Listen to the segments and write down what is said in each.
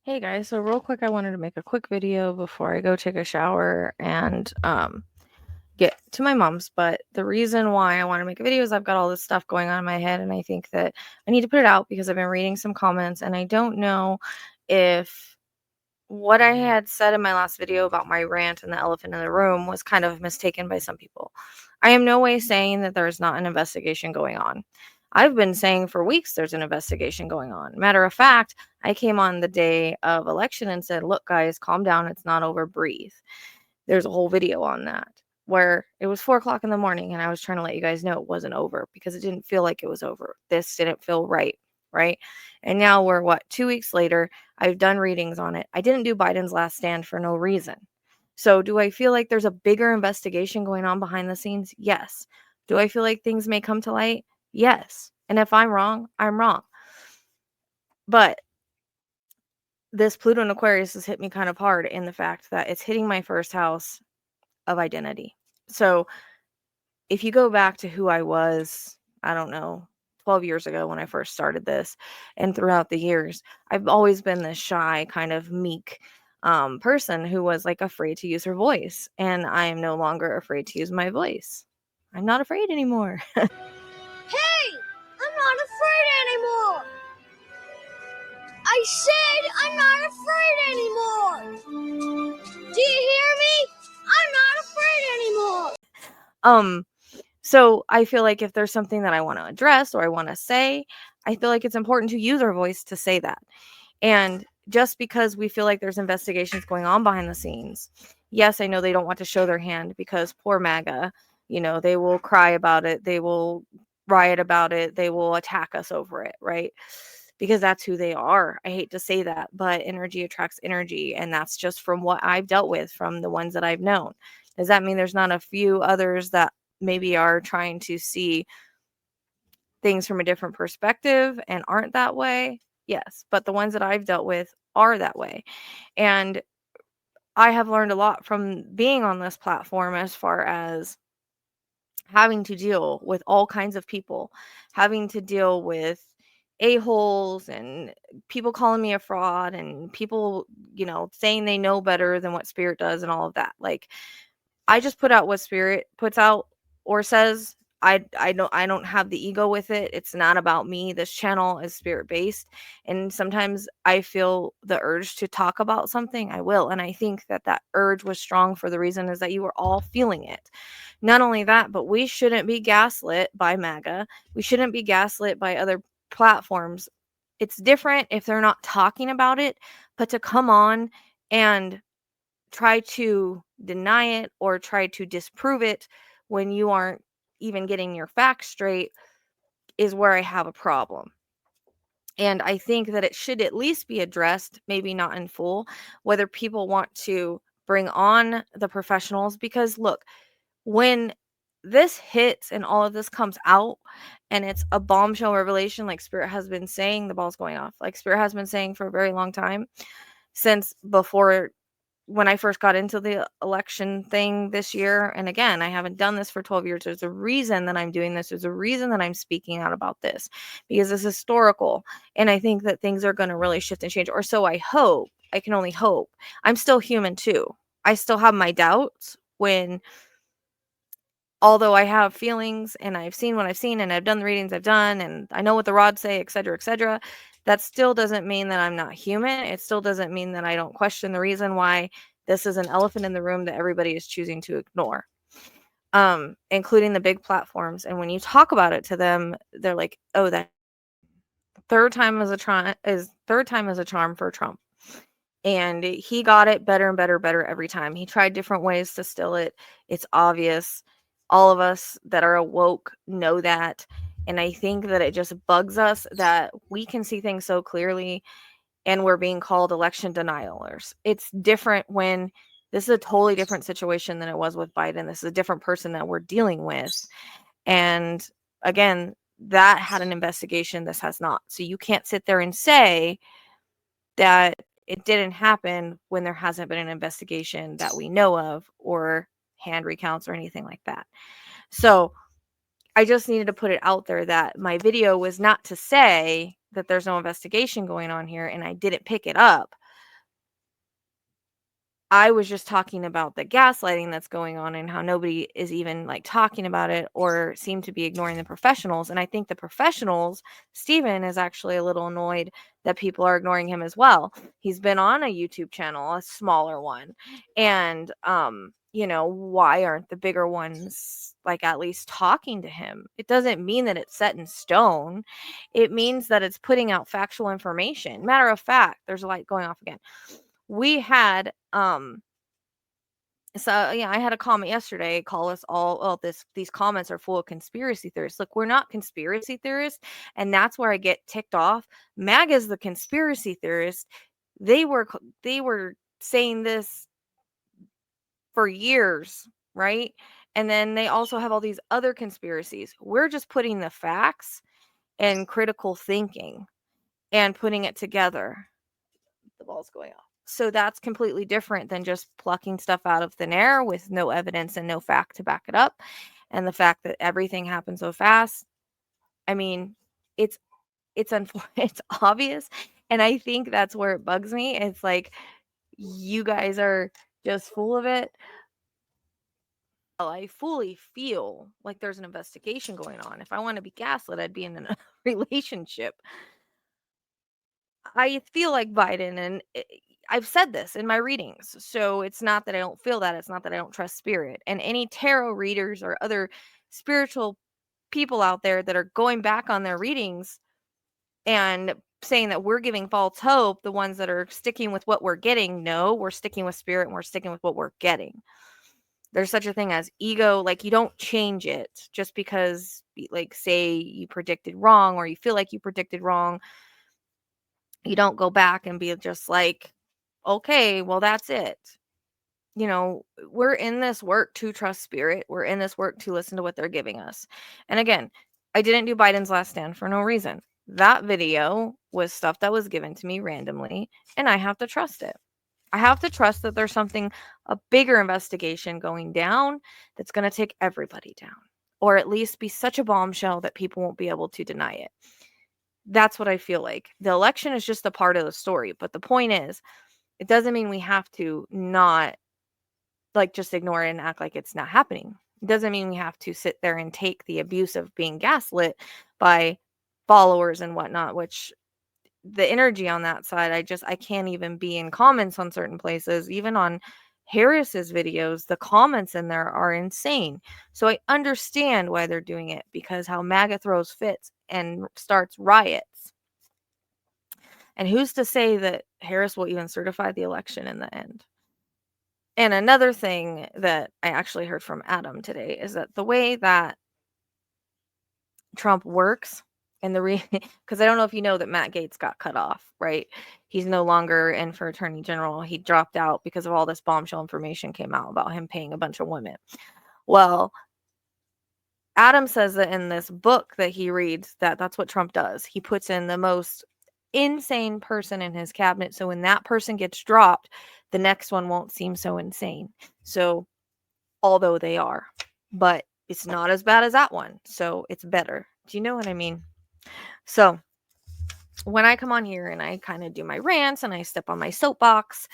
Hey guys, so real quick, I wanted to make a quick video before I go take a shower and get to my mom's. But the reason why I want to make a video is I've got all this stuff going on in my head, and I think that I need to put it out because I've been reading some comments, and I don't know if what I had said in my last video about my rant and the elephant in the room was kind of mistaken by some people. I am no way saying that there's not an investigation going on. I've been saying for weeks there's an investigation going on. Matter of fact, I came on the day of election and said, look, guys, calm down. It's not over. Breathe. There's a whole video on that where it was 4 o'clock in the morning and I was trying to let you guys know it wasn't over because it didn't feel like it was over. This didn't feel right. Right. And now we're 2 weeks later. I've done readings on it. I didn't do Biden's last stand for no reason. So do I feel like there's a bigger investigation going on behind the scenes? Yes. Do I feel like things may come to light? Yes. And if I'm wrong, I'm wrong. But this Pluto and Aquarius has hit me kind of hard in the fact that it's hitting my first house of identity. So if you go back to who I was, I don't know, 12 years ago when I first started this, and throughout the years, I've always been this shy, kind of meek person who was like afraid to use her voice. And I am no longer afraid to use my voice. I'm not afraid anymore. Hey, I'm not afraid anymore. I said I'm not afraid anymore. Do you hear me? I'm not afraid anymore. So I feel like if there's something that I want to address or I want to say, I feel like it's important to use our voice to say that. And just because we feel like there's investigations going on behind the scenes, yes, I know they don't want to show their hand because poor MAGA, they will cry about it. They will riot about it. They will attack us over it, right? Because that's who they are. I hate to say that, but energy attracts energy. And that's just from what I've dealt with, from the ones that I've known. Does that mean there's not a few others that maybe are trying to see things from a different perspective and aren't that way? Yes, but the ones that I've dealt with are that way. And I have learned a lot from being on this platform as far as having to deal with all kinds of people, having to deal with a-holes and people calling me a fraud and people, saying they know better than what spirit does and all of that. Like, I just put out what spirit puts out or says. I don't have the ego with it. It's not about me. This channel is spirit based, and sometimes I feel the urge to talk about something, I will. And I think that that urge was strong for the reason is that you were all feeling it. Not only that, but we shouldn't be gaslit by MAGA. We shouldn't be gaslit by other platforms. It's different if they're not talking about it, but to come on and try to deny it or try to disprove it when you aren't even getting your facts straight is where I have a problem. And I think that it should at least be addressed, maybe not in full, whether people want to bring on the professionals. Because look, when this hits and all of this comes out and it's a bombshell revelation, like Spirit has been saying, the ball's going off, like Spirit has been saying for a very long time, since before when I first got into the election thing this year. And again, I haven't done this for 12 years. There's a reason that I'm doing this. There's a reason that I'm speaking out about this because it's historical. And I think that things are going to really shift and change. Or so I hope. I can only hope. I'm still human too. I still have my doubts although I have feelings and I've seen what I've seen and I've done the readings I've done and I know what the rods say, et cetera, that still doesn't mean that I'm not human. It still doesn't mean that I don't question the reason why this is an elephant in the room that everybody is choosing to ignore, including the big platforms. And when you talk about it to them, they're like, oh, that third time is a charm for Trump. And he got it better and better every time. He tried different ways to still it. It's obvious. All of us that are awoke know that. And I think that it just bugs us that we can see things so clearly and we're being called election denialers. It's different when this is a totally different situation than it was with Biden. This is a different person that we're dealing with. And again, that had an investigation. This has not. So you can't sit there and say that it didn't happen when there hasn't been an investigation that we know of or hand recounts or anything like that. So I just needed to put it out there that my video was not to say that there's no investigation going on here and I didn't pick it up. I was just talking about the gaslighting that's going on and how nobody is even like talking about it or seem to be ignoring the professionals. And I think the professionals, Steven is actually a little annoyed that people are ignoring him as well. He's been on a YouTube channel, a smaller one. And, why aren't the bigger ones like at least talking to him? It doesn't mean that it's set in stone. It means that it's putting out factual information. Matter of fact, there's a light going off again. We had so yeah, I had a comment yesterday call us all, oh, these comments are full of conspiracy theorists. Look, we're not conspiracy theorists, and that's where I get ticked off. MAGA's the conspiracy theorist. They were saying this for years, right? And then they also have all these other conspiracies. We're just putting the facts and critical thinking and putting it together. The ball's going off. So that's completely different than just plucking stuff out of thin air with no evidence and no fact to back it up. And the fact that everything happens so fast. I mean, it's it's obvious, and I think that's where it bugs me. It's like you guys are just full of it. I fully feel like there's an investigation going on. If I want to be gaslit, I'd be in a relationship. I feel like Biden, and I've said this in my readings. So it's not that I don't feel that. It's not that I don't trust spirit. And any tarot readers or other spiritual people out there that are going back on their readings and saying that we're giving false hope, the ones that are sticking with what we're getting, no, we're sticking with spirit and we're sticking with what we're getting. There's such a thing as ego. Like, you don't change it just because, like, say you predicted wrong or you feel like you predicted wrong. You don't go back and be just like, okay, well, that's it. We're in this work to trust spirit. We're in this work to listen to what they're giving us. And again, I didn't do Biden's last stand for no reason. That video was stuff that was given to me randomly, and I have to trust it. I have to trust that there's a bigger investigation going down that's going to take everybody down, or at least be such a bombshell that people won't be able to deny it. That's what I feel like. The election is just a part of the story, but the point is, it doesn't mean we have to not like just ignore it and act like it's not happening. It doesn't mean we have to sit there and take the abuse of being gaslit by followers and whatnot, which the energy on that side, I can't even be in comments on certain places. Even on Harris's videos, the comments in there are insane. So I understand why they're doing it, because how MAGA throws fits and starts riots. And who's to say that Harris will even certify the election in the end? And another thing that I actually heard from Adam today is that the way that Trump works, and because I don't know if you know that Matt Gaetz got cut off, right? He's no longer in for attorney general. He dropped out because of all this bombshell information came out about him paying a bunch of women. Well, Adam says that in this book that he reads, that's what Trump does. He puts in the most insane person in his cabinet, so when that person gets dropped, the next one won't seem so insane. So, although they are, but it's not as bad as that one, so it's better. Do you know what I mean? So when I come on here and I kind of do my rants and I step on my soapbox,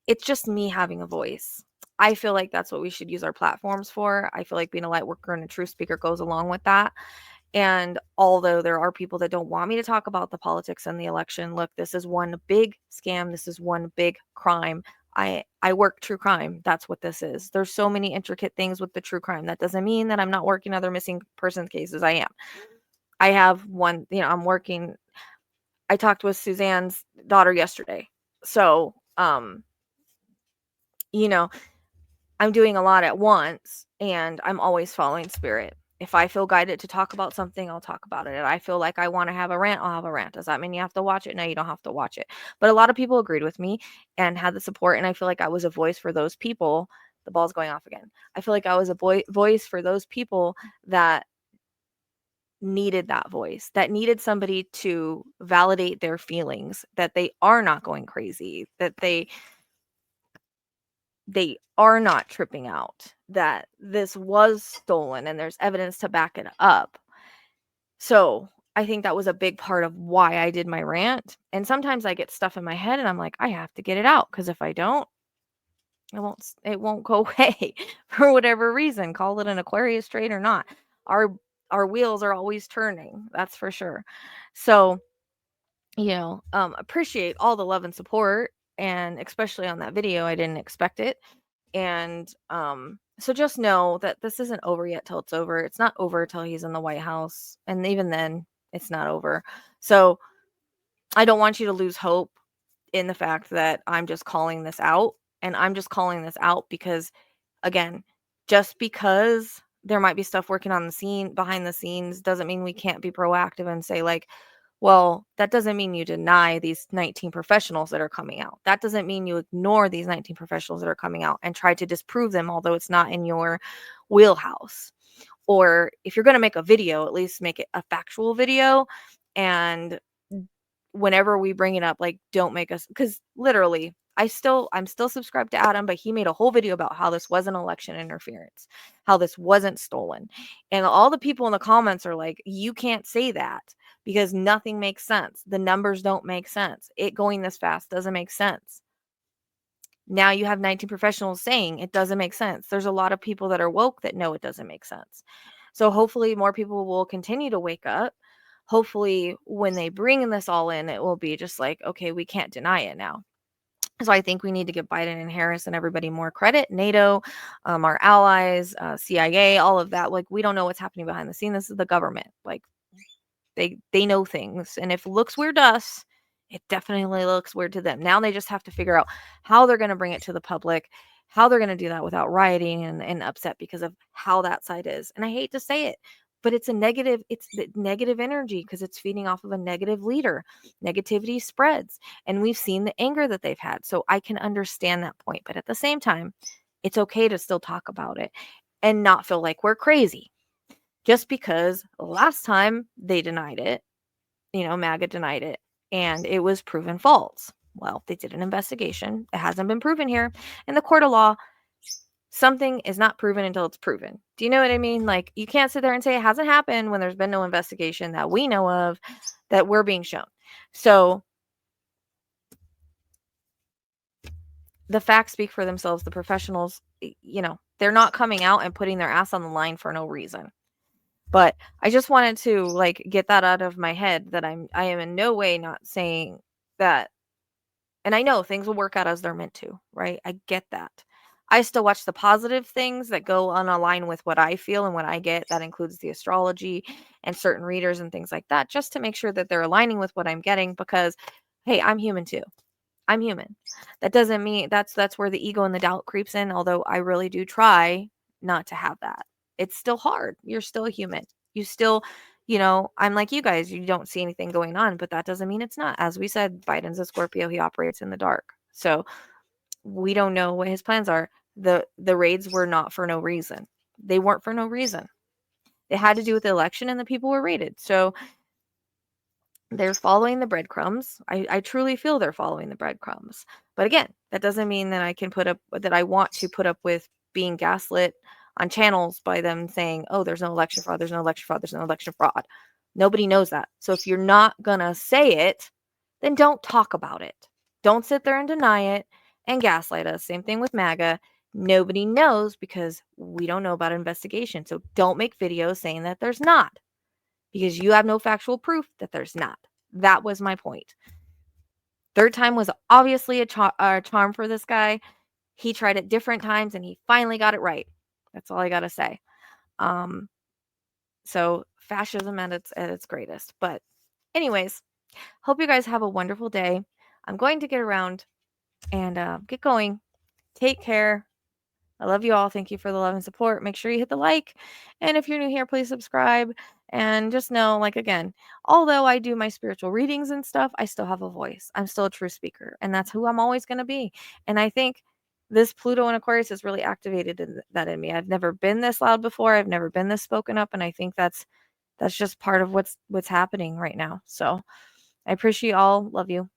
it's just me having a voice. I feel like that's what we should use our platforms for. I feel like being a light worker and a true speaker goes along with that. And although there are people that don't want me to talk about the politics and the election, look, this is one big scam. This is one big crime. I work true crime. That's what this is. There's so many intricate things with the true crime. That doesn't mean that I'm not working other missing persons cases. I am. I have one, I'm working. I talked with Suzanne's daughter yesterday. So, you know, I'm doing a lot at once, and I'm always following spirit. If I feel guided to talk about something, I'll talk about it. If I feel like I want to have a rant, I'll have a rant. Does that mean you have to watch it? No, you don't have to watch it. But a lot of people agreed with me and had the support, and I feel like I was a voice for those people. The ball's going off again. I feel like I was a voice for those people that needed that voice, that needed somebody to validate their feelings, that they are not going crazy, that they are not tripping out, that this was stolen and there's evidence to back it up. So I think that was a big part of why I did my rant. And sometimes I get stuff in my head and I'm like, I have to get it out, because if I don't, It won't go away for whatever reason. Call it an Aquarius trait or not. Our wheels are always turning. That's for sure. So, appreciate all the love and support, and especially on that video. I didn't expect it. And so just know that this isn't over yet till it's over. It's not over till he's in the White House. And even then, it's not over. So I don't want you to lose hope in the fact that I'm just calling this out. And I'm just calling this out because, again, just because there might be stuff working on the scene behind the scenes doesn't mean we can't be proactive and say, like, well, that doesn't mean you deny these 19 professionals that are coming out. That doesn't mean you ignore these 19 professionals that are coming out and try to disprove them, although it's not in your wheelhouse. Or if you're going to make a video, at least make it a factual video. And whenever we bring it up, like, don't make us, because literally I'm still subscribed to Adam, but he made a whole video about how this wasn't election interference, how this wasn't stolen. And all the people in the comments are like, you can't say that because nothing makes sense. The numbers don't make sense. It going this fast doesn't make sense. Now you have 19 professionals saying it doesn't make sense. There's a lot of people that are woke that know it doesn't make sense. So hopefully more people will continue to wake up. Hopefully when they bring this all in, it will be just like, okay, we can't deny it now. So I think we need to give Biden and Harris and everybody more credit. NATO, our allies, CIA, all of that. Like, we don't know what's happening behind the scene. This is the government. Like, they know things. And if it looks weird to us, it definitely looks weird to them. Now they just have to figure out how they're going to bring it to the public, how they're going to do that without rioting and upset because of how that side is. And I hate to say it, but it's the negative energy because it's feeding off of a negative leader. Negativity spreads. And we've seen the anger that they've had. So I can understand that point. But at the same time, it's okay to still talk about it and not feel like we're crazy. Just because last time they denied it, MAGA denied it, and it was proven false. Well, they did an investigation. It hasn't been proven here. In the court of law, something is not proven until it's proven. Do you know what I mean? Like, you can't sit there and say it hasn't happened when there's been no investigation that we know of that we're being shown. So the facts speak for themselves. The professionals, they're not coming out and putting their ass on the line for no reason. But I just wanted to, like, get that out of my head that I am in no way not saying that. And I know things will work out as they're meant to, right? I get that. I still watch the positive things that go unalign with what I feel and what I get. That includes the astrology and certain readers and things like that, just to make sure that they're aligning with what I'm getting because, hey, I'm human too. I'm human. That doesn't mean that's where the ego and the doubt creeps in, although I really do try not to have that. It's still hard. You're still a human. You still, I'm like you guys, you don't see anything going on, but that doesn't mean it's not. As we said, Biden's a Scorpio, he operates in the dark. So we don't know what his plans are. The raids were not for no reason. They weren't for no reason. It had to do with the election and the people were raided. So they're following the breadcrumbs. I truly feel they're following the breadcrumbs. But again, that doesn't mean that I want to put up with being gaslit on channels by them saying, oh, there's no election fraud, there's no election fraud, there's no election fraud. Nobody knows that. So if you're not going to say it, then don't talk about it. Don't sit there and deny it and gaslight us. Same thing with MAGA. Nobody knows because we don't know about investigation. So don't make videos saying that there's not, because you have no factual proof that there's not. That was my point. Third time was obviously a charm for this guy. He tried it different times and he finally got it right. That's all I got to say. So fascism at its greatest. But anyways, hope you guys have a wonderful day. I'm going to get around and get going. Take care. I love you all. Thank you for the love and support. Make sure you hit the like. And if you're new here, please subscribe. And just know, like, again, although I do my spiritual readings and stuff, I still have a voice. I'm still a true speaker. And that's who I'm always going to be. And I think this Pluto in Aquarius has really activated that in me. I've never been this loud before. I've never been this spoken up. And I think that's just part of what's happening right now. So I appreciate you all. Love you.